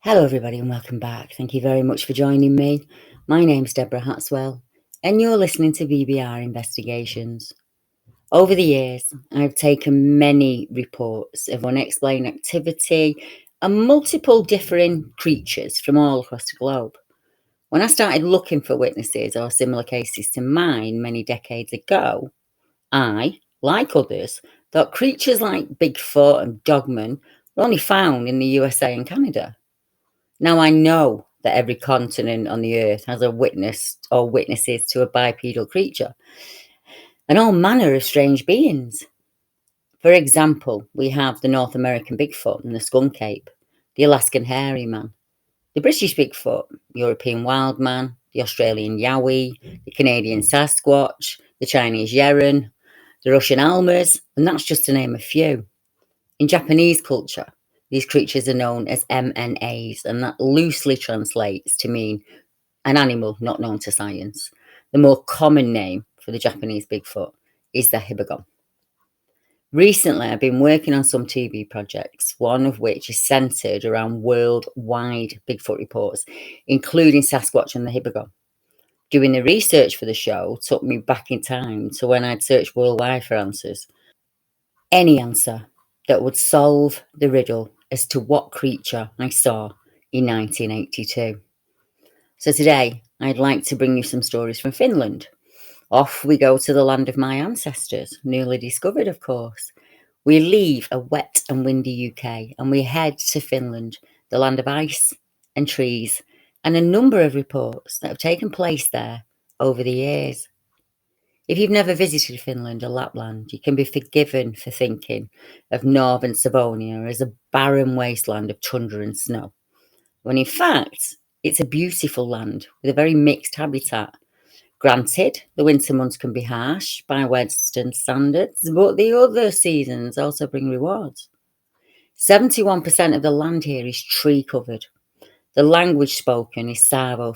Hello, everybody, and welcome back. Thank you very much for joining me. My name's Deborah Hatswell, and you're listening to BBR Investigations. Over the years, I've taken many reports of unexplained activity and multiple differing creatures from all across the globe. When I started looking for witnesses or similar cases to mine many decades ago, I, like others, thought creatures like Bigfoot and Dogman were only found in the USA and Canada. Now I know that every continent on the earth has a witness or witnesses to a bipedal creature and all manner of strange beings. For example, we have the North American Bigfoot and the skunk ape, the Alaskan hairy man, the British Bigfoot, European wild man, the Australian yowie, the Canadian Sasquatch, the Chinese Yeren, the Russian Almas, and that's just to name a few. In Japanese culture, these creatures are known as MNAs, and that loosely translates to mean an animal not known to science. The more common name for the Japanese Bigfoot is the hibagon. Recently, I've been working on some TV projects, one of which is centered around worldwide Bigfoot reports, including Sasquatch and the hibagon. Doing the research for the show took me back in time to when I'd searched worldwide for answers. Any answer that would solve the riddle as to what creature I saw in 1982. So today, I'd like to bring you some stories from Finland. Off we go to the land of my ancestors, newly discovered, of course. We leave a wet and windy UK and we head to Finland, the land of ice and trees, and a number of reports that have taken place there over the years. If you've never visited Finland or Lapland, you can be forgiven for thinking of northern Savonia as a barren wasteland of tundra and snow, when in fact, it's a beautiful land with a very mixed habitat. Granted, the winter months can be harsh by Western standards, but the other seasons also bring rewards. 71% of the land here is tree covered. The language spoken is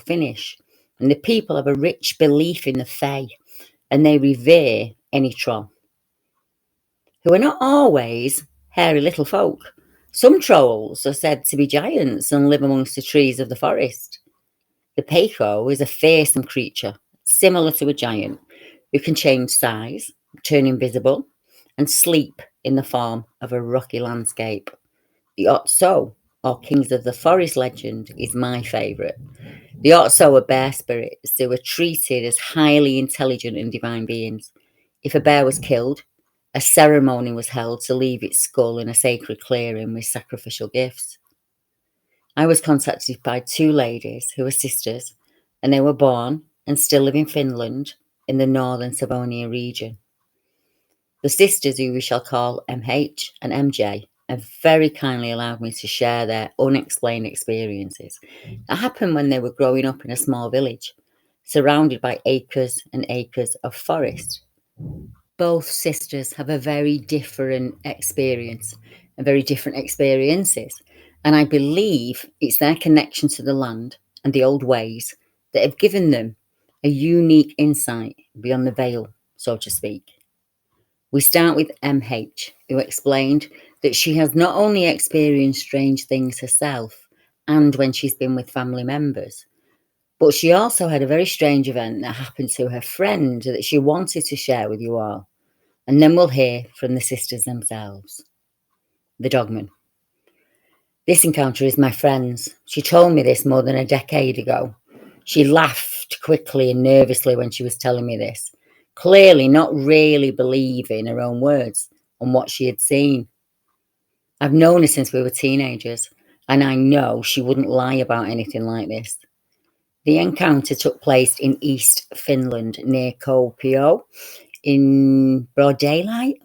Finnish, and the people have a rich belief in the Fae, and they revere any troll, who are not always hairy little folk. Some trolls are said to be giants and live amongst the trees of the forest. The Peiko is a fearsome creature, similar to a giant, who can change size, turn invisible, and sleep in the form of a rocky landscape. The Otso, or Kings of the Forest legend, is my favourite. The Otso are bear spirits who are treated as highly intelligent and divine beings. If a bear was killed, a ceremony was held to leave its skull in a sacred clearing with sacrificial gifts. I was contacted by two ladies who were sisters, and they were born and still live in Finland in the northern Savonia region. The sisters, who we shall call MH and MJ, have very kindly allowed me to share their unexplained experiences that happened when they were growing up in a small village, surrounded by acres and acres of forest. Both sisters have a very different experience and very different experiences. And I believe it's their connection to the land and the old ways that have given them a unique insight beyond the veil, so to speak. We start with MH, who explained that she has not only experienced strange things herself and when she's been with family members, but she also had a very strange event that happened to her friend that she wanted to share with you all. And then we'll hear from the sisters themselves. The Dogman. This encounter is my friend's. She told me this more than a decade ago. She laughed quickly and nervously when she was telling me this, clearly not really believing her own words on what she had seen. I've known her since we were teenagers, and I know she wouldn't lie about anything like this. The encounter took place in East Finland, near Kuopio, in broad daylight.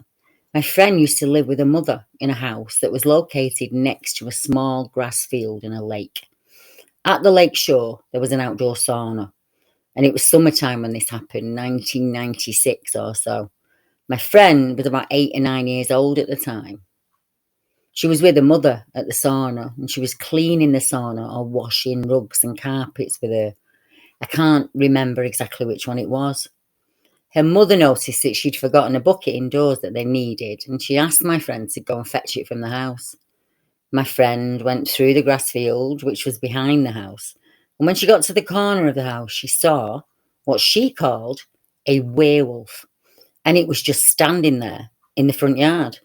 My friend used to live with her mother in a house that was located next to a small grass field in a lake. At the lake shore, there was an outdoor sauna, and it was summertime when this happened, 1996 or so. My friend was about 8 or 9 years old at the time. She was with her mother at the sauna, and she was cleaning the sauna or washing rugs and carpets with her. I can't remember exactly which one it was. Her mother noticed that she'd forgotten a bucket indoors that they needed, and she asked my friend to go and fetch it from the house. My friend went through the grass field, which was behind the house, and when she got to the corner of the house, she saw what she called a werewolf, and it was just standing there in the front yard.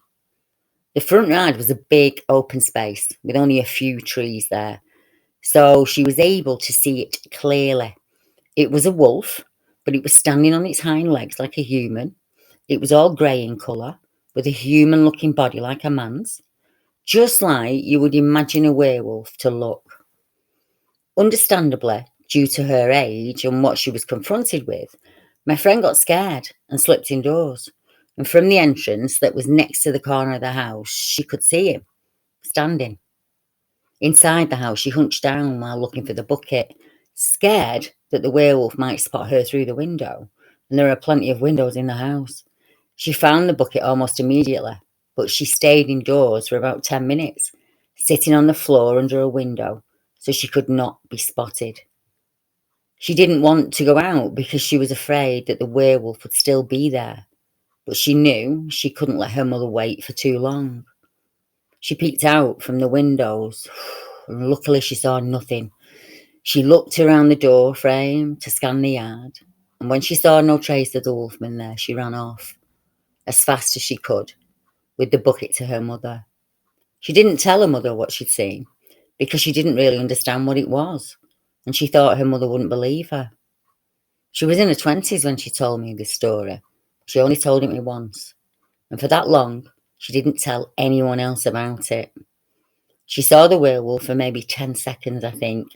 The front yard was a big open space with only a few trees there, so she was able to see it clearly. It was a wolf, but it was standing on its hind legs like a human. It was all grey in colour, with a human-looking body like a man's, just like you would imagine a werewolf to look. Understandably, due to her age and what she was confronted with, my friend got scared and slipped indoors. And from the entrance that was next to the corner of the house, she could see him standing. Inside the house, she hunched down while looking for the bucket, scared that the werewolf might spot her through the window. And there are plenty of windows in the house. She found the bucket almost immediately, but she stayed indoors for about 10 minutes, sitting on the floor under a window so she could not be spotted. She didn't want to go out because she was afraid that the werewolf would still be there, but she knew she couldn't let her mother wait for too long. She peeked out from the windows, and luckily she saw nothing. She looked around the door frame to scan the yard, and when she saw no trace of the wolfman there, she ran off as fast as she could with the bucket to her mother. She didn't tell her mother what she'd seen because she didn't really understand what it was, and she thought her mother wouldn't believe her. She was in her 20s when she told me this story. She only told it me once, and for that long, she didn't tell anyone else about it. She saw the werewolf for maybe 10 seconds, I think,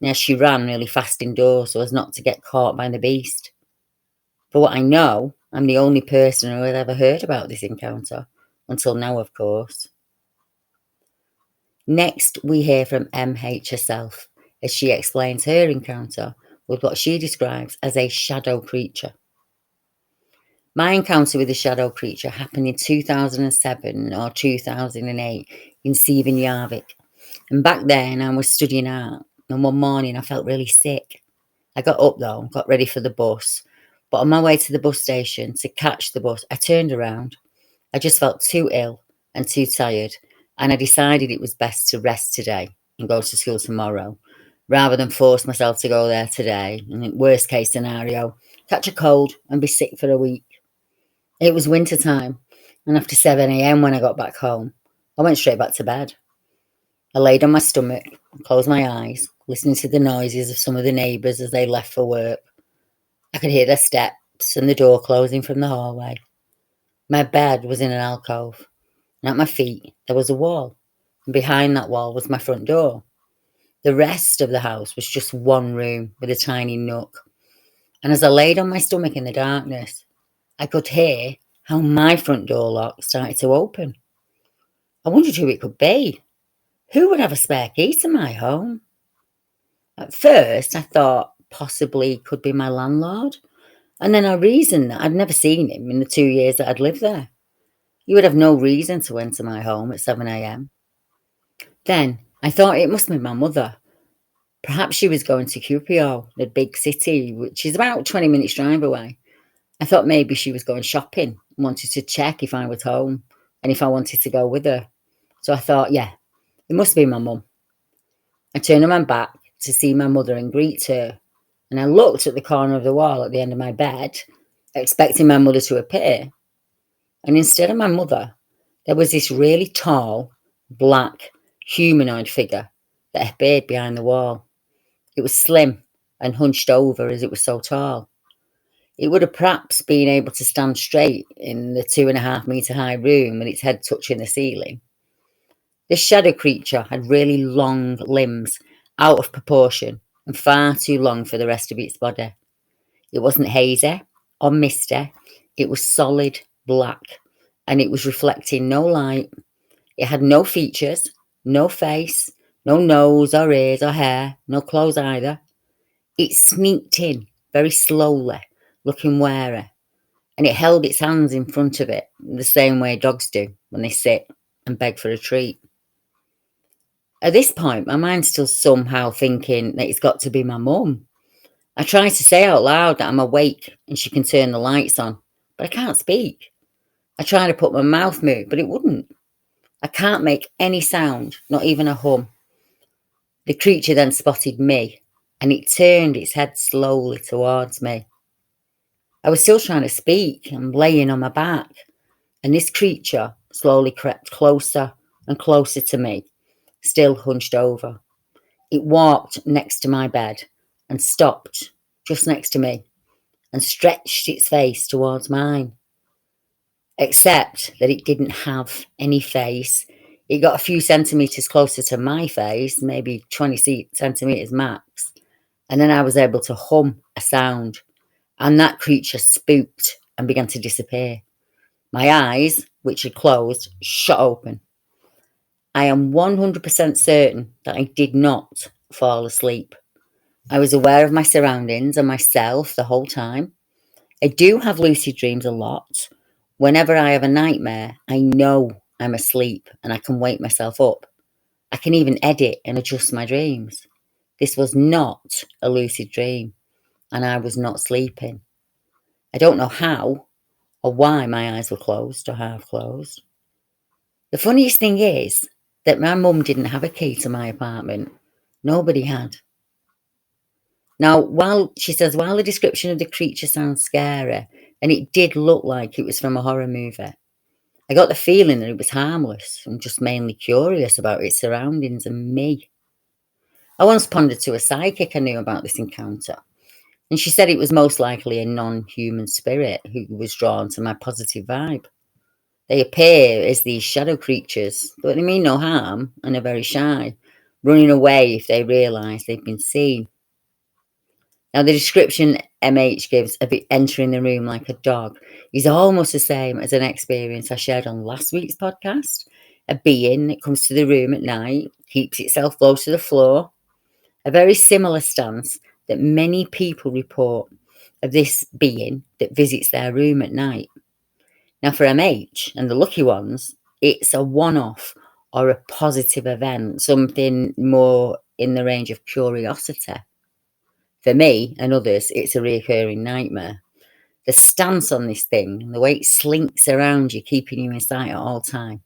and as she ran really fast indoors so as not to get caught by the beast. For what I know, I'm the only person who had ever heard about this encounter, until now, of course. Next, we hear from MH herself, as she explains her encounter with what she describes as a shadow creature. My encounter with a shadow creature happened in 2007 or 2008 in Siebenjärvik. And back then I was studying art, and one morning I felt really sick. I got up though, got ready for the bus, but on my way to the bus station to catch the bus, I turned around. I just felt too ill and too tired, and I decided it was best to rest today and go to school tomorrow, rather than force myself to go there today, and in worst case scenario, catch a cold and be sick for a week. It was winter time, and after 7 a.m. when I got back home, I went straight back to bed. I laid on my stomach, closed my eyes, listening to the noises of some of the neighbours as they left for work. I could hear their steps and the door closing from the hallway. My bed was in an alcove, and at my feet there was a wall, and behind that wall was my front door. The rest of the house was just one room with a tiny nook, and as I laid on my stomach in the darkness, I could hear how my front door lock started to open. I wondered who it could be. Who would have a spare key to my home? At first, I thought possibly it could be my landlord, and then I reasoned that I'd never seen him in the 2 years that I'd lived there. You would have no reason to enter my home at 7 a.m. Then I thought it must be my mother. Perhaps she was going to Kuopio, the big city, which is about 20 minutes drive away. I thought maybe she was going shopping and wanted to check if I was home and if I wanted to go with her. So I thought, yeah, it must be my mum. I turned on my back to see my mother and greet her, and I looked at the corner of the wall at the end of my bed, expecting my mother to appear. And instead of my mother, there was this really tall, black, humanoid figure that appeared behind the wall. It was slim and hunched over as it was so tall. It would have perhaps been able to stand straight in the 2.5 metre high room with its head touching the ceiling. This shadow creature had really long limbs, out of proportion, and far too long for the rest of its body. It wasn't hazy or misty, it was solid black, and it was reflecting no light. It had no features, no face, no nose or ears or hair, no clothes either. It sneaked in very slowly, looking wary, and it held its hands in front of it the same way dogs do when they sit and beg for a treat. At this point, my mind's still somehow thinking that it's got to be my mum. I try to say out loud that I'm awake and she can turn the lights on, but I can't speak. I tried to put my mouth move, but it wouldn't. I can't make any sound, not even a hum. The creature then spotted me, and it turned its head slowly towards me. I was still trying to speak and laying on my back, and this creature slowly crept closer and closer to me, still hunched over. It walked next to my bed and stopped just next to me and stretched its face towards mine. Except that it didn't have any face. It got a few centimetres closer to my face, maybe 20 centimetres max, and then I was able to hum a sound, and that creature spooked and began to disappear. My eyes, which had closed, shut open. I am 100% certain that I did not fall asleep. I was aware of my surroundings and myself the whole time. I do have lucid dreams a lot. Whenever I have a nightmare, I know I'm asleep and I can wake myself up. I can even edit and adjust my dreams. This was not a lucid dream, and I was not sleeping. I don't know how or why my eyes were closed or half closed. The funniest thing is that my mum didn't have a key to my apartment. Nobody had. Now, while the description of the creature sounds scary, and it did look like it was from a horror movie, I got the feeling that it was harmless and just mainly curious about its surroundings and me. I once pondered to a psychic I knew about this encounter, and she said it was most likely a non-human spirit who was drawn to my positive vibe. They appear as these shadow creatures, but they mean no harm and are very shy, running away if they realise they've been seen. Now, the description MH gives of it entering the room like a dog is almost the same as an experience I shared on last week's podcast. A being that comes to the room at night, keeps itself close to the floor. A very similar stance that many people report of this being that visits their room at night. Now, for MH and the lucky ones, it's a one-off or a positive event, something more in the range of curiosity. For me and others, it's a recurring nightmare. The stance on this thing, the way it slinks around you, keeping you in sight at all time.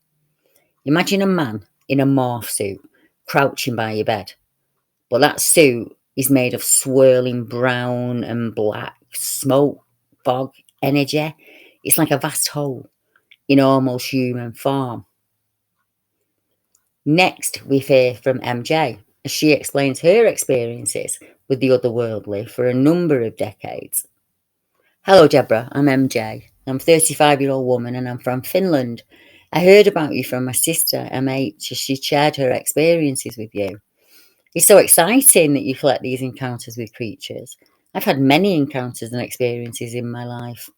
Imagine a man in a morph suit crouching by your bed, but that suit is made of swirling brown and black smoke, fog, energy. It's like a vast hole in almost human form. Next, we hear from MJ as she explains her experiences with the otherworldly for a number of decades. Hello, Deborah. I'm MJ. I'm a 35-year-old woman and I'm from Finland. I heard about you from my sister, MH, as she shared her experiences with you. It's so exciting that you collect these encounters with creatures. I've had many encounters and experiences in my life.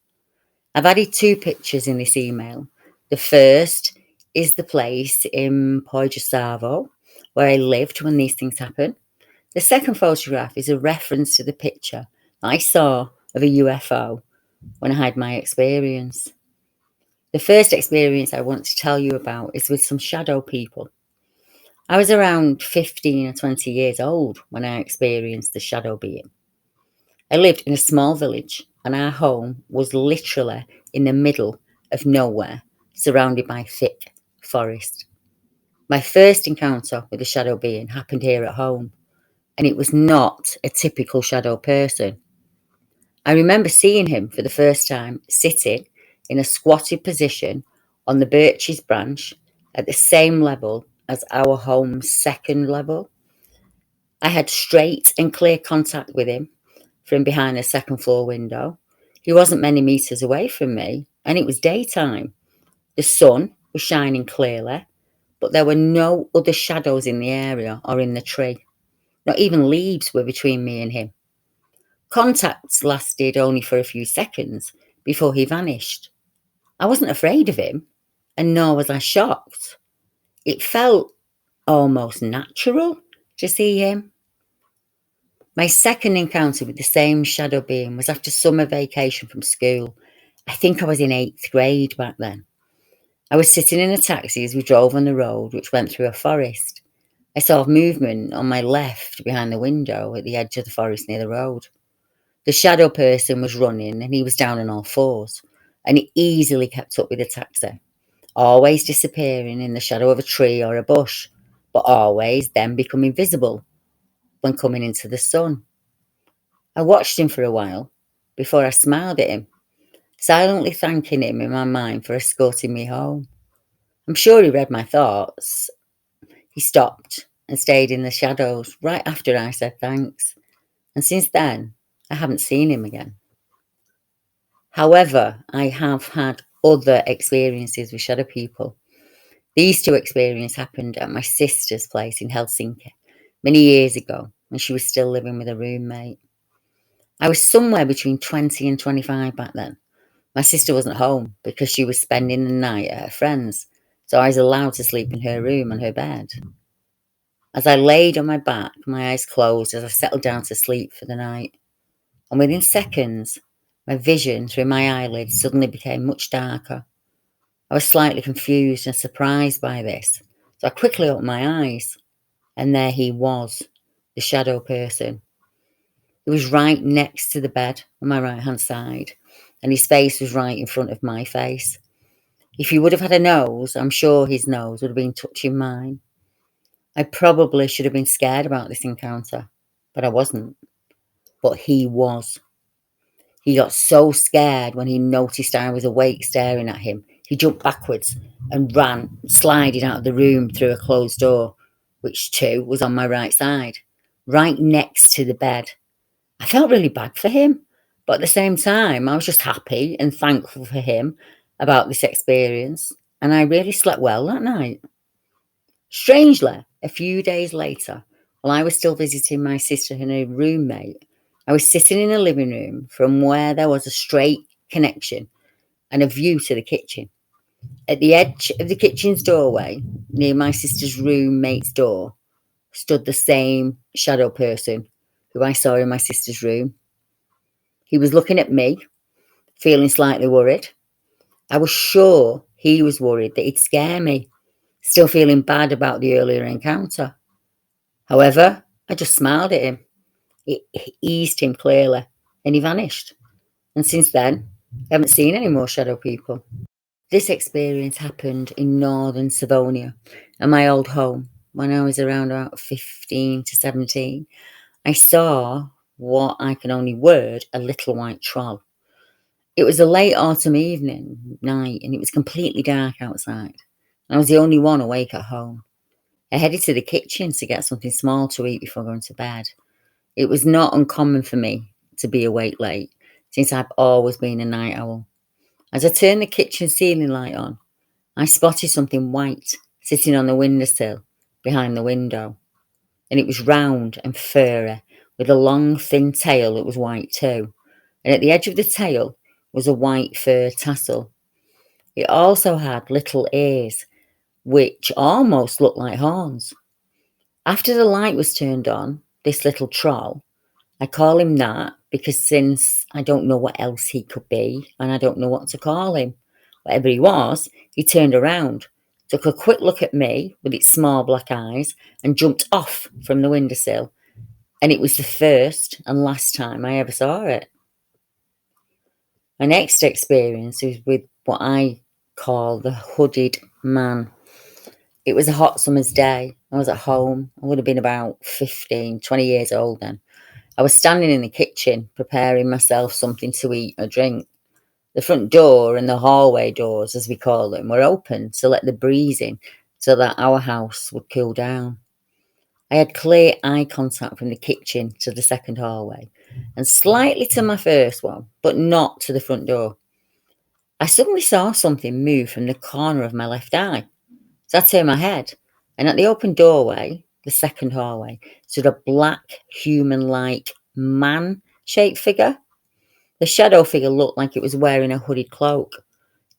I've added 2 pictures in this email. The first is the place in Pohjois-Savo, where I lived when these things happened. The second photograph is a reference to the picture I saw of a UFO when I had my experience. The first experience I want to tell you about is with some shadow people. I was around 15 or 20 years old when I experienced the shadow being. I lived in a small village and our home was literally in the middle of nowhere, surrounded by thick forest. My first encounter with a shadow being happened here at home, and it was not a typical shadow person. I remember seeing him for the first time sitting in a squatted position on the birches branch at the same level as our home's second level. I had straight and clear contact with him from behind a second floor window. He wasn't many meters away from me, and it was daytime. The sun was shining clearly, but there were no other shadows in the area or in the tree. Not even leaves were between me and him. Contacts lasted only for a few seconds before he vanished. I wasn't afraid of him, and nor was I shocked. It felt almost natural to see him. My second encounter with the same shadow being was after summer vacation from school. I think I was in 8th grade back then. I was sitting in a taxi as we drove on the road, which went through a forest. I saw movement on my left behind the window at the edge of the forest near the road. The shadow person was running and he was down on all fours, and he easily kept up with the taxi. always disappearing in the shadow of a tree or a bush, but always then becoming visible when coming into the sun. I watched him for a while before I smiled at him, silently thanking him in my mind for escorting me home. I'm sure he read my thoughts. He stopped and stayed in the shadows right after I said thanks, and since then, I haven't seen him again. However, I have had other experiences with shadow people. These two experiences happened at my sister's place in Helsinki many years ago when she was still living with a roommate. I was somewhere between 20 and 25 back then. My sister wasn't home because she was spending the night at her friend's, so I was allowed to sleep in her room on her bed. As I laid on my back, my eyes closed as I settled down to sleep for the night, and within seconds, my vision through my eyelids suddenly became much darker. I was slightly confused and surprised by this, so I quickly opened my eyes, and there he was, the shadow person. He was right next to the bed on my right hand side, and his face was right in front of my face. If he would have had a nose, I'm sure his nose would have been touching mine. I probably should have been scared about this encounter, but I wasn't. But he was. He got so scared when he noticed I was awake staring at him. He jumped backwards and ran, sliding out of the room through a closed door, which too was on my right side, right next to the bed. I felt really bad for him, but at the same time, I was just happy and thankful for him about this experience, and I really slept well that night. Strangely, a few days later, while I was still visiting my sister and her roommate, I was sitting in a living room from where there was a straight connection and a view to the kitchen. At the edge of the kitchen's doorway, near my sister's roommate's door, stood the same shadow person who I saw in my sister's room. He was looking at me, feeling slightly worried. I was sure he was worried that he'd scare me, still feeling bad about the earlier encounter. However, I just smiled at him. It eased him clearly, and he vanished. And since then, I haven't seen any more shadow people. This experience happened in northern Savonia, at my old home, when I was around about 15 to 17. I saw what I can only word a little white troll. It was a late autumn night, and it was completely dark outside. I was the only one awake at home. I headed to the kitchen to get something small to eat before going to bed. It was not uncommon for me to be awake late, since I've always been a night owl. As I turned the kitchen ceiling light on, I spotted something white sitting on the windowsill behind the window, and it was round and furry, with a long, thin tail that was white too, and at the edge of the tail was a white fur tassel. It also had little ears, which almost looked like horns. After the light was turned on, this little troll, I call him that because since I don't know what else he could be and I don't know what to call him, whatever he was, he turned around, took a quick look at me with its small black eyes and jumped off from the windowsill. And it was the first and last time I ever saw it. My next experience was with what I call the hooded man. It was a hot summer's day. I was at home. I would have been about 15, 20 years old then. I was standing in the kitchen preparing myself something to eat or drink. The front door and the hallway doors, as we call them, were open to let the breeze in so that our house would cool down. I had clear eye contact from the kitchen to the second hallway and slightly to my first one, but not to the front door. I suddenly saw something move from the corner of my left eye. So I turned my head, and at the open doorway, the second hallway, stood a black, human-like, man-shaped figure. The shadow figure looked like it was wearing a hooded cloak.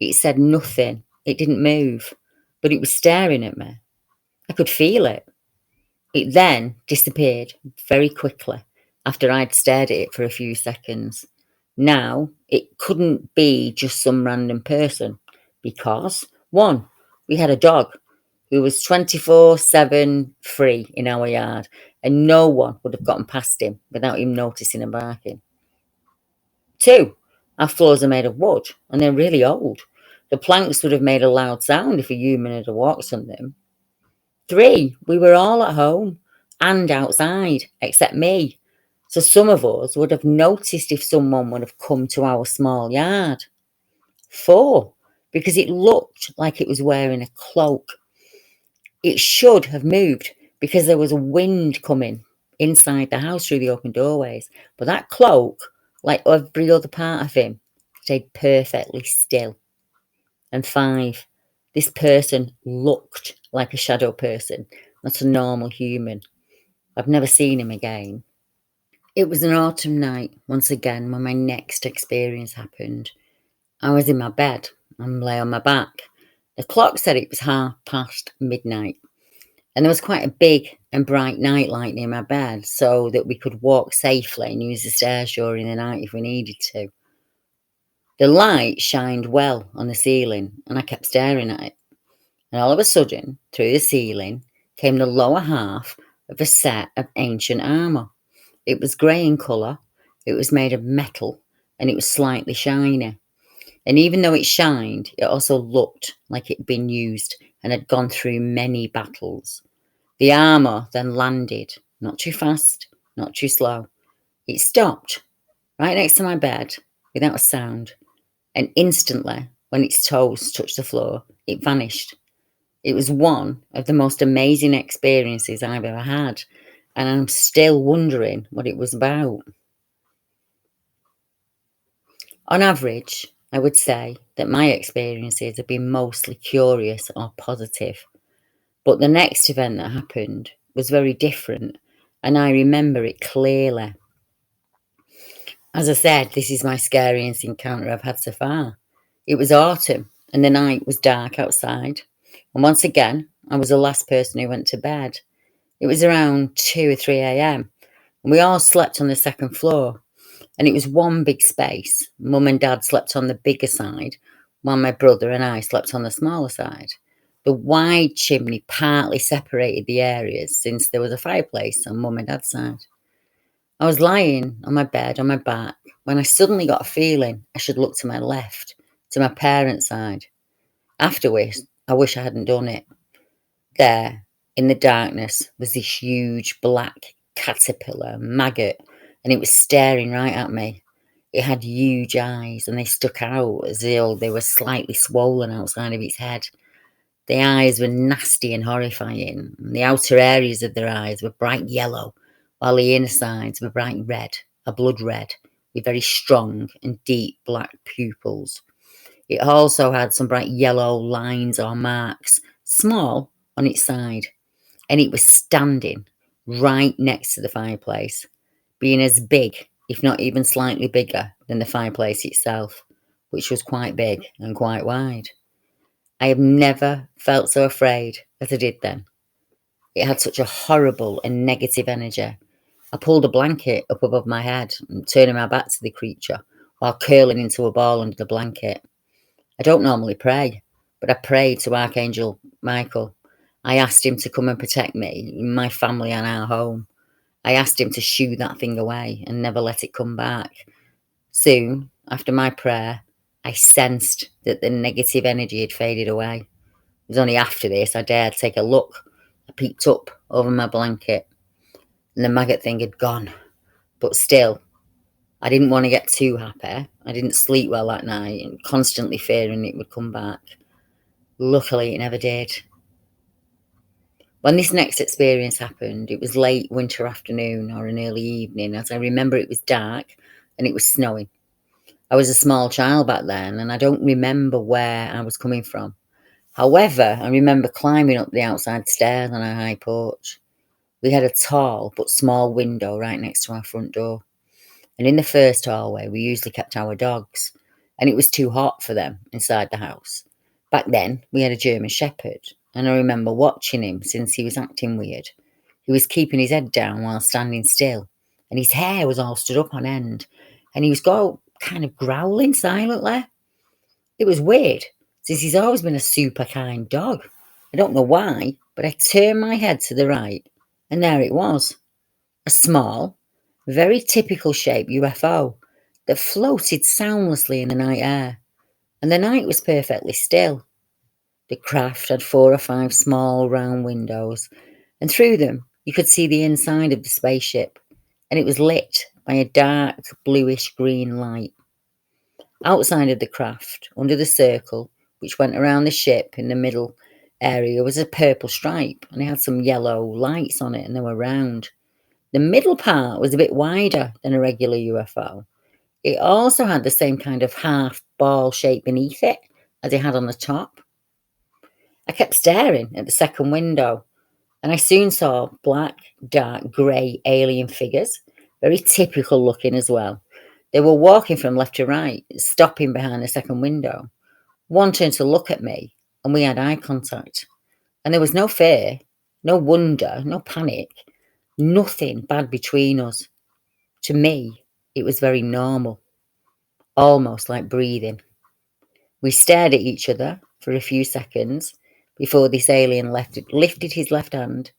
It said nothing. It didn't move, but it was staring at me. I could feel it. It then disappeared very quickly after I'd stared at it for a few seconds. Now, it couldn't be just some random person because, one, we had a dog who was 24/7 free in our yard, and no one would have gotten past him without him noticing and barking. Two, our floors are made of wood and they're really old. The planks would have made a loud sound if a human had walked on them. 3, we were all at home and outside, except me. So some of us would have noticed if someone would have come to our small yard. 4, because it looked like it was wearing a cloak. It should have moved because there was a wind coming inside the house through the open doorways. But that cloak, like every other part of him, stayed perfectly still. And 5, this person looked like a shadow person, not a normal human. I've never seen him again. It was an autumn night, once again, when my next experience happened. I was in my bed and lay on my back. The clock said it was midnight. And there was quite a big and bright nightlight near my bed so that we could walk safely and use the stairs during the night if we needed to. The light shined well on the ceiling and I kept staring at it. And all of a sudden, through the ceiling, came the lower half of a set of ancient armour. It was grey in colour, it was made of metal, and it was slightly shiny. And even though it shined, it also looked like it had been used and had gone through many battles. The armour then landed, not too fast, not too slow. It stopped right next to my bed without a sound, and instantly, when its toes touched the floor, it vanished. It was one of the most amazing experiences I've ever had, and I'm still wondering what it was about. On average, I would say that my experiences have been mostly curious or positive, but the next event that happened was very different, and I remember it clearly. As I said, this is my scariest encounter I've had so far. It was autumn, and the night was dark outside, and once again, I was the last person who went to bed. It was around 2 or 3 a.m, and we all slept on the second floor, and it was one big space. Mum and Dad slept on the bigger side, while my brother and I slept on the smaller side. The wide chimney partly separated the areas since there was a fireplace on Mum and Dad's side. I was lying on my bed on my back when I suddenly got a feeling I should look to my left, to my parents' side. After which, I wish I hadn't done it. There, in the darkness, was this huge black caterpillar maggot, and it was staring right at me. It had huge eyes, and they stuck out as though they were slightly swollen outside of its head. The eyes were nasty and horrifying, and the outer areas of their eyes were bright yellow, while the inner sides were bright red, a blood red, with very strong and deep black pupils. It also had some bright yellow lines or marks, small, on its side, and it was standing right next to the fireplace, being as big, if not even slightly bigger, than the fireplace itself, which was quite big and quite wide. I have never felt so afraid as I did then. It had such a horrible and negative energy. I pulled a blanket up above my head and turning my back to the creature while curling into a ball under the blanket. I don't normally pray, but I prayed to Archangel Michael. I asked him to come and protect me, my family, and our home. I asked him to shoo that thing away and never let it come back. Soon, after my prayer, I sensed that the negative energy had faded away. It was only after this I dared take a look. I peeked up over my blanket, and the maggot thing had gone. But still, I didn't want to get too happy. I didn't sleep well that night and constantly fearing it would come back. Luckily, it never did. When this next experience happened, it was late winter afternoon or an early evening. As I remember, it was dark and it was snowing. I was a small child back then, and I don't remember where I was coming from. However, I remember climbing up the outside stairs on our high porch. We had a tall but small window right next to our front door. And in the first hallway, we usually kept our dogs, and it was too hot for them inside the house. Back then, we had a German Shepherd, and I remember watching him since he was acting weird. He was keeping his head down while standing still, and his hair was all stood up on end, and he was kind of growling silently. It was weird, since he's always been a super kind dog. I don't know why, but I turned my head to the right, and there it was. A small, very typical shaped UFO that floated soundlessly in the night air. and the night was perfectly still. The craft had 4 or 5 small round windows, and through them you could see the inside of the spaceship, and it was lit by a dark bluish-green light. Outside of the craft, under the circle, which went around the ship in the middle area, was a purple stripe, and it had some yellow lights on it, and they were round. The middle part was a bit wider than a regular UFO. It also had the same kind of half ball shape beneath it as it had on the top. I kept staring at the second window, and I soon saw black, dark, grey alien figures, very typical looking as well. They were walking from left to right, stopping behind the second window. One turned to look at me, and we had eye contact. And there was no fear, no wonder, no panic, nothing bad between us. To me, it was very normal, almost like breathing. We stared at each other for a few seconds before this alien lifted his left hand,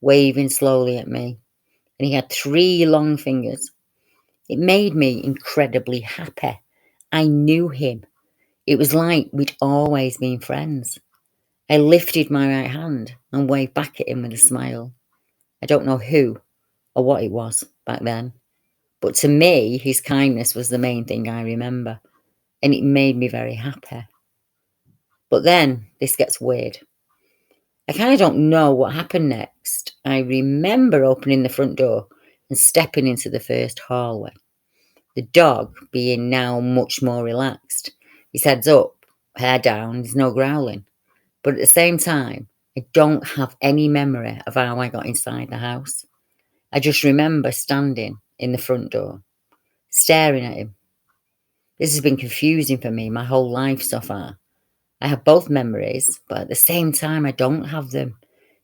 waving slowly at me, and he had 3 long fingers. It made me incredibly happy. I knew him. It was like we'd always been friends. I lifted my right hand and waved back at him with a smile. I don't know who or what it was back then, but to me, his kindness was the main thing I remember, and it made me very happy. But then this gets weird. I kind of don't know what happened next. I remember opening the front door and stepping into the first hallway. The dog being now much more relaxed. His head's up, hair down, there's no growling. But at the same time, I don't have any memory of how I got inside the house. I just remember standing in the front door, staring at him. This has been confusing for me my whole life so far. I have both memories, but at the same time, I don't have them.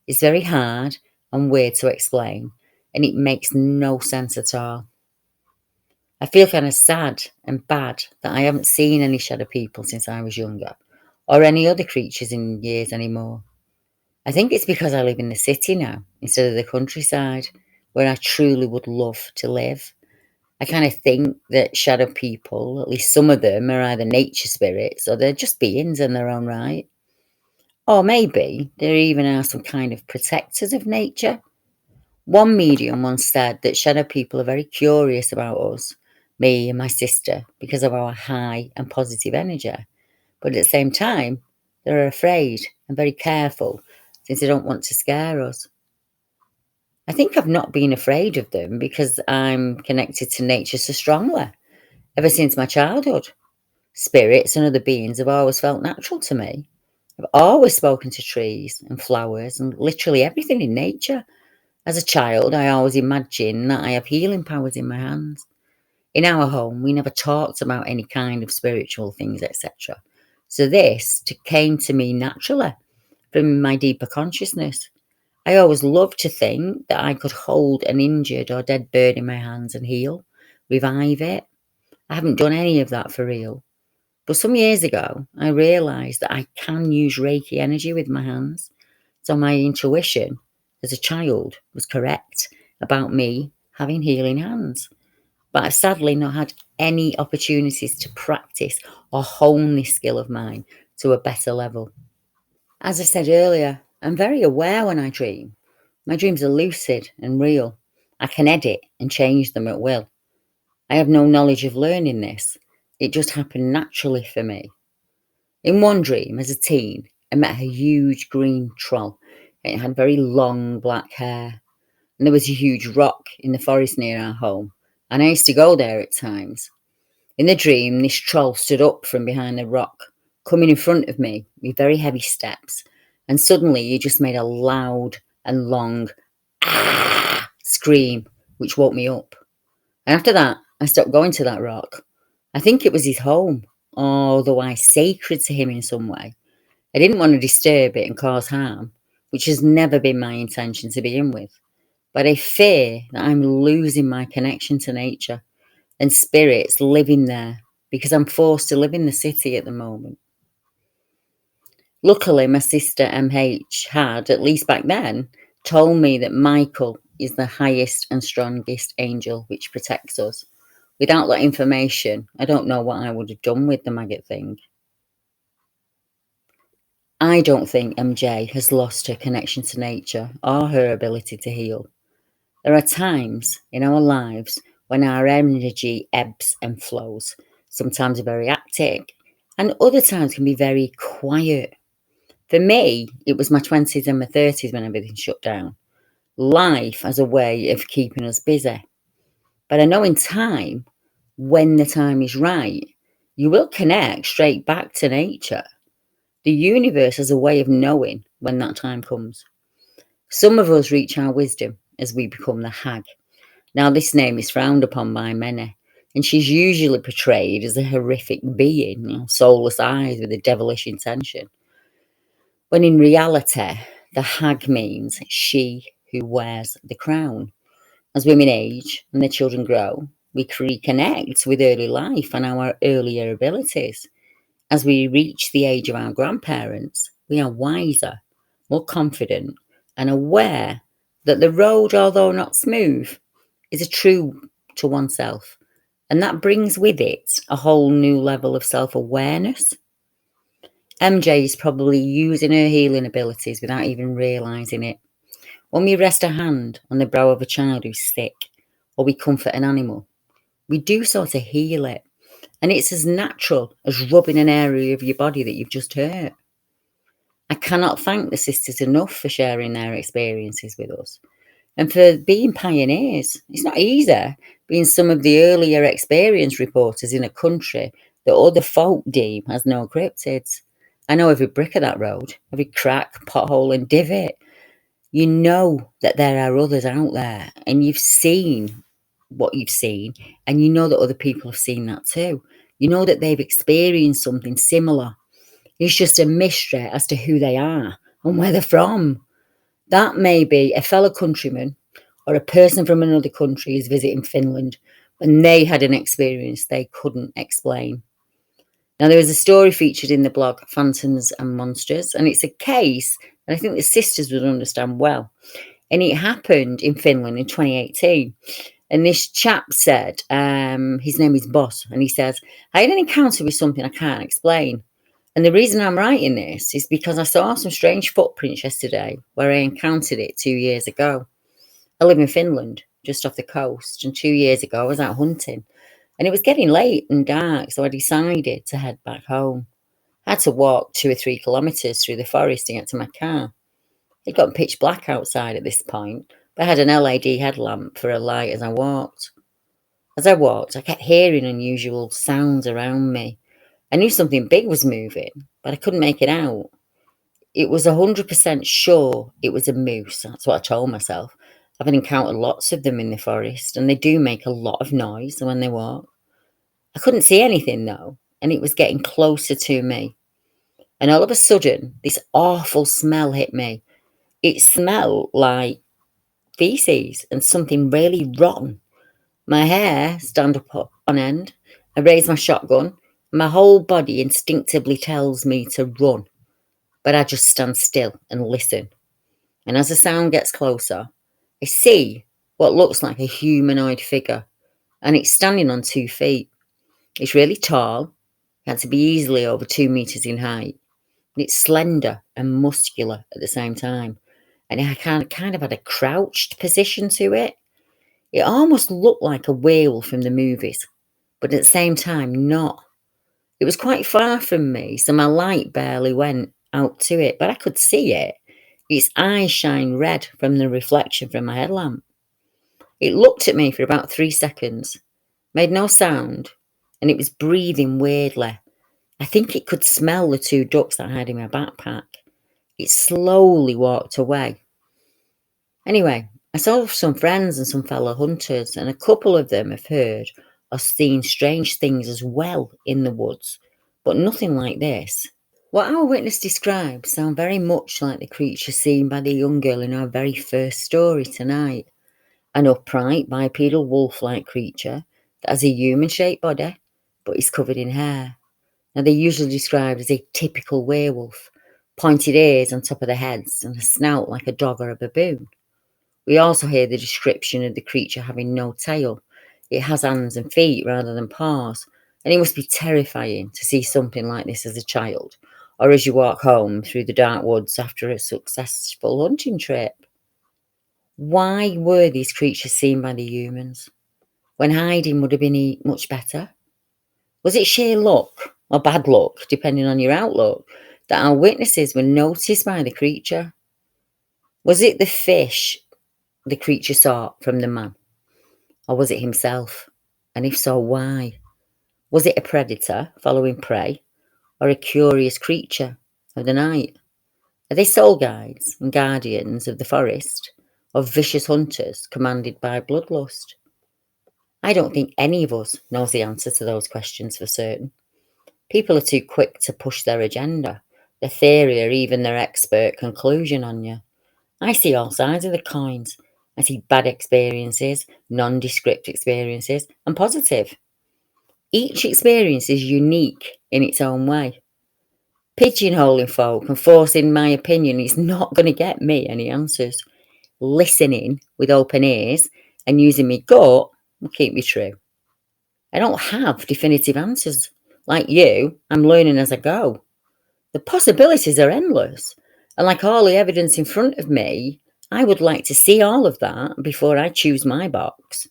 It's very hard and weird to explain, and it makes no sense at all. I feel kind of sad and bad that I haven't seen any shadow people since I was younger, or any other creatures in years anymore. I think it's because I live in the city now, instead of the countryside, where I truly would love to live. I kind of think that shadow people, at least some of them, are either nature spirits or they're just beings in their own right. Or maybe there even are some kind of protectors of nature. One medium once said that shadow people are very curious about us, me and my sister, because of our high and positive energy. But at the same time, they're afraid and very careful since they don't want to scare us. I think I've not been afraid of them because I'm connected to nature so strongly ever since my childhood. Spirits and other beings have always felt natural to me. I've always spoken to trees and flowers and literally everything in nature. As a child, I always imagined that I have healing powers in my hands. In our home, we never talked about any kind of spiritual things, etc. So this came to me naturally from my deeper consciousness. I always loved to think that I could hold an injured or dead bird in my hands and heal, revive it. I haven't done any of that for real. But some years ago, I realised that I can use Reiki energy with my hands. So my intuition as a child was correct about me having healing hands. But I've sadly not had any opportunities to practice or hone this skill of mine to a better level. As I said earlier, I'm very aware when I dream. My dreams are lucid and real. I can edit and change them at will. I have no knowledge of learning this. It just happened naturally for me. In one dream, as a teen, I met a huge green troll. It had very long black hair. And there was a huge rock in the forest near our home. And I used to go there at times. In the dream, this troll stood up from behind the rock, coming in front of me with very heavy steps. And suddenly he just made a loud and long ah scream, which woke me up. And after that, I stopped going to that rock. I think it was his home, otherwise sacred to him in some way. I didn't want to disturb it and cause harm, which has never been my intention to begin with. But I fear that I'm losing my connection to nature and spirits living there because I'm forced to live in the city at the moment. Luckily, my sister MH had, at least back then, told me that Michael is the highest and strongest angel which protects us. Without that information, I don't know what I would have done with the maggot thing. I don't think MJ has lost her connection to nature or her ability to heal. There are times in our lives when our energy ebbs and flows. Sometimes very active, and other times can be very quiet. For me, it was my 20s and my 30s when everything shut down. Life as a way of keeping us busy. But I know in time, when the time is right, you will connect straight back to nature. The universe has a way of knowing when that time comes. Some of us reach our wisdom as we become the hag. Now, this name is frowned upon by many, and she's usually portrayed as a horrific being, soulless eyes with a devilish intention. When in reality, the hag means she who wears the crown. As women age and their children grow, we reconnect with early life and our earlier abilities. As we reach the age of our grandparents, we are wiser, more confident, and aware that the road, although not smooth, is a true to oneself. And that brings with it a whole new level of self awareness. MJ is probably using her healing abilities without even realising it. When we rest a hand on the brow of a child who's sick, or we comfort an animal, we do so to heal it. And it's as natural as rubbing an area of your body that you've just hurt. I cannot thank the sisters enough for sharing their experiences with us and for being pioneers. It's not easy being some of the earlier experience reporters in a country that other folk deem has no cryptids. I know every brick of that road, every crack, pothole, and divot. You know that there are others out there, and you've seen what you've seen, and you know that other people have seen that too. You know that they've experienced something similar. It's just a mystery as to who they are and where they're from. That may be a fellow countryman or a person from another country is visiting Finland and they had an experience they couldn't explain. Now, there was a story featured in the blog Phantoms and Monsters, and it's a case that I think the sisters would understand well. And it happened in Finland in 2018. And this chap said, his name is Boss, and he says, I had an encounter with something I can't explain. And the reason I'm writing this is because I saw some strange footprints yesterday where I encountered it 2 years ago. I live in Finland, just off the coast, and 2 years ago I was out hunting. And it was getting late and dark, so I decided to head back home. I had to walk 2 or 3 kilometres through the forest to get to my car. It got pitch black outside at this point, but I had an LED headlamp for a light as I walked. As I walked, I kept hearing unusual sounds around me. I knew something big was moving, but I couldn't make it out. It was 100% sure it was a moose. That's what I told myself. I've encountered lots of them in the forest, and they do make a lot of noise when they walk. I couldn't see anything though, and it was getting closer to me. And all of a sudden, this awful smell hit me. It smelled like feces and something really rotten. My hair stand up on end. I raise my shotgun. My whole body instinctively tells me to run, but I just stand still and listen. And as the sound gets closer, I see what looks like a humanoid figure, and it's standing on 2 feet. It's really tall, it had to be easily over 2 meters in height. And it's slender and muscular at the same time. And I kind of had a crouched position to it. It almost looked like a werewolf from the movies, but at the same time not. It was quite far from me, so my light barely went out to it, but I could see it. Its eyes shine red from the reflection from my headlamp. It looked at me for about 3 seconds, made no sound, and it was breathing weirdly. I think it could smell the 2 ducks that I had in my backpack. It slowly walked away. Anyway, I saw some friends and some fellow hunters, and a couple of them have heard or seen strange things as well in the woods, but nothing like this. What our witness describes sound very much like the creature seen by the young girl in our very first story tonight. An upright, bipedal wolf-like creature that has a human-shaped body, but is covered in hair. Now, they're usually described as a typical werewolf, pointed ears on top of their heads and a snout like a dog or a baboon. We also hear the description of the creature having no tail. It has hands and feet rather than paws, and it must be terrifying to see something like this as a child, or as you walk home through the dark woods after a successful hunting trip. Why were these creatures seen by the humans when hiding would have been much better? Was it sheer luck or bad luck, depending on your outlook, that our witnesses were noticed by the creature? Was it the fish the creature saw from the man, or was it himself? And if so, why? Was it a predator following prey, or a curious creature of the night? Are they soul guides and guardians of the forest, or vicious hunters commanded by bloodlust? I don't think any of us knows the answer to those questions for certain. People are too quick to push their agenda, their theory, or even their expert conclusion on you. I see all sides of the coins. I see bad experiences, nondescript experiences, and positive. Each experience is unique in its own way. Pigeonholing folk and forcing my opinion is not going to get me any answers. Listening with open ears and using my gut will keep me true. I don't have definitive answers. Like you, I'm learning as I go. The possibilities are endless. And like all the evidence in front of me, I would like to see all of that before I choose my box.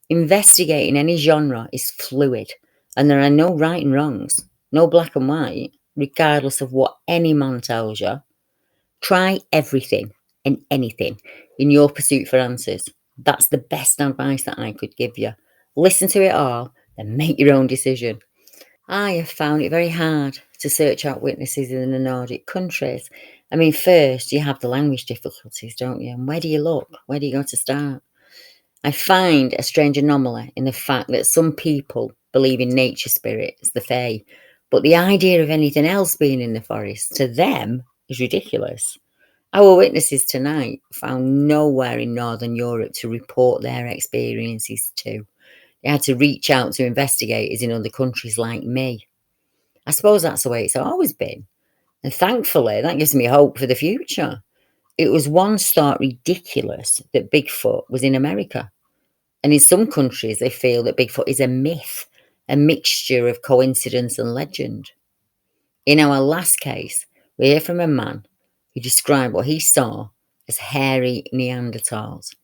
Investigating any genre is fluid, and there are no right and wrongs, no black and white, regardless of what any man tells you. Try everything and anything in your pursuit for answers. That's the best advice that I could give you. Listen to it all, then make your own decision. I have found it very hard to search out witnesses in the Nordic countries. I mean, first, you have the language difficulties, don't you? And where do you look? Where do you go to start? I find a strange anomaly in the fact that some people believe in nature spirits, the fae, but the idea of anything else being in the forest, to them, is ridiculous. Our witnesses tonight found nowhere in Northern Europe to report their experiences to. They had to reach out to investigators in other countries like me. I suppose that's the way it's always been. And thankfully, that gives me hope for the future. It was once thought ridiculous that Bigfoot was in America. And in some countries, they feel that Bigfoot is a myth, a mixture of coincidence and legend. In our last case, we hear from a man who described what he saw as hairy Neanderthals.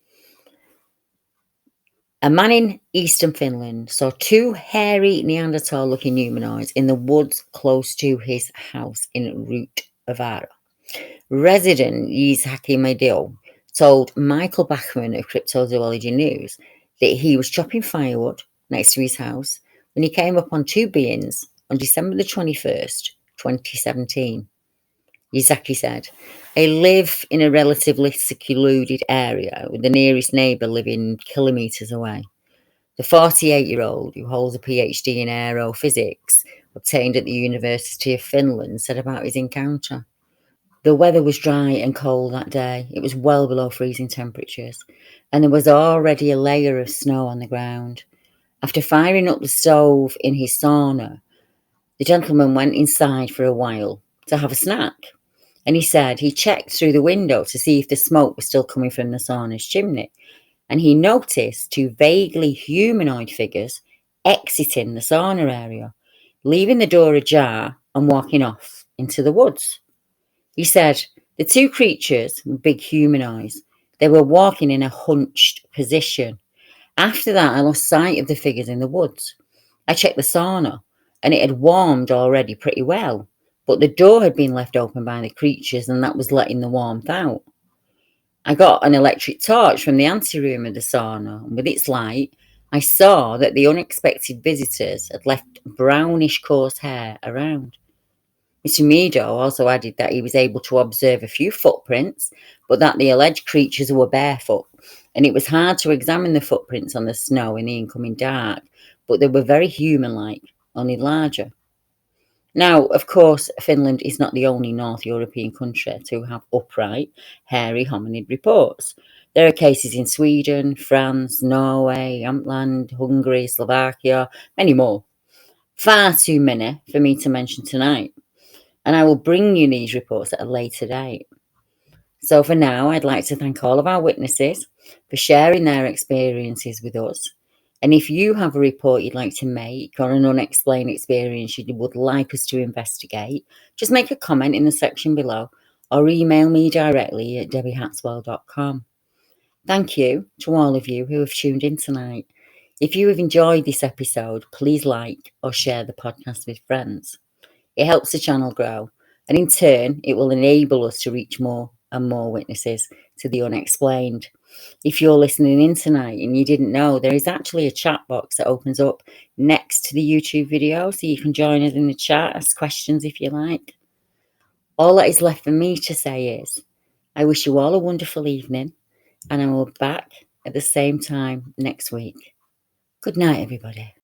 A man in eastern Finland saw two hairy Neanderthal-looking humanoids in the woods close to his house in Rutvara. Resident Yitzhaki Medill told Michael Bachman of Cryptozoology News that he was chopping firewood next to his house when he came upon two beings on December the 21st, 2017. Yitzhaki said, I live in a relatively secluded area with the nearest neighbour living kilometres away. The 48-year-old, who holds a PhD in aerophysics, obtained at the University of Finland, said about his encounter. The weather was dry and cold that day. It was well below freezing temperatures, and there was already a layer of snow on the ground. After firing up the stove in his sauna, the gentleman went inside for a while to have a snack. And he said he checked through the window to see if the smoke was still coming from the sauna's chimney. And he noticed two vaguely humanoid figures exiting the sauna area, leaving the door ajar and walking off into the woods. He said the two creatures were big humanoids. They were walking in a hunched position. After that, I lost sight of the figures in the woods. I checked the sauna, and it had warmed already pretty well, but the door had been left open by the creatures, and that was letting the warmth out. I got an electric torch from the anteroom of the sauna, and with its light, I saw that the unexpected visitors had left brownish coarse hair around. Mr. Meadow also added that he was able to observe a few footprints, but that the alleged creatures were barefoot, and it was hard to examine the footprints on the snow in the incoming dark, but they were very human-like, only larger. Now, of course, Finland is not the only North European country to have upright, hairy hominid reports. There are cases in Sweden, France, Norway, Amtland, Hungary, Slovakia, many more. Far too many for me to mention tonight. And I will bring you these reports at a later date. So for now, I'd like to thank all of our witnesses for sharing their experiences with us. And if you have a report you'd like to make or an unexplained experience you would like us to investigate, just make a comment in the section below or email me directly at debbiehatswell.com. Thank you to all of you who have tuned in tonight. If you have enjoyed this episode, please like or share the podcast with friends. It helps the channel grow, and in turn, it will enable us to reach more and more witnesses to the unexplained. If you're listening in tonight and you didn't know, there is actually a chat box that opens up next to the YouTube video, so you can join us in the chat, ask questions if you like. All that is left for me to say is, I wish you all a wonderful evening, and I will be back at the same time next week. Good night, everybody.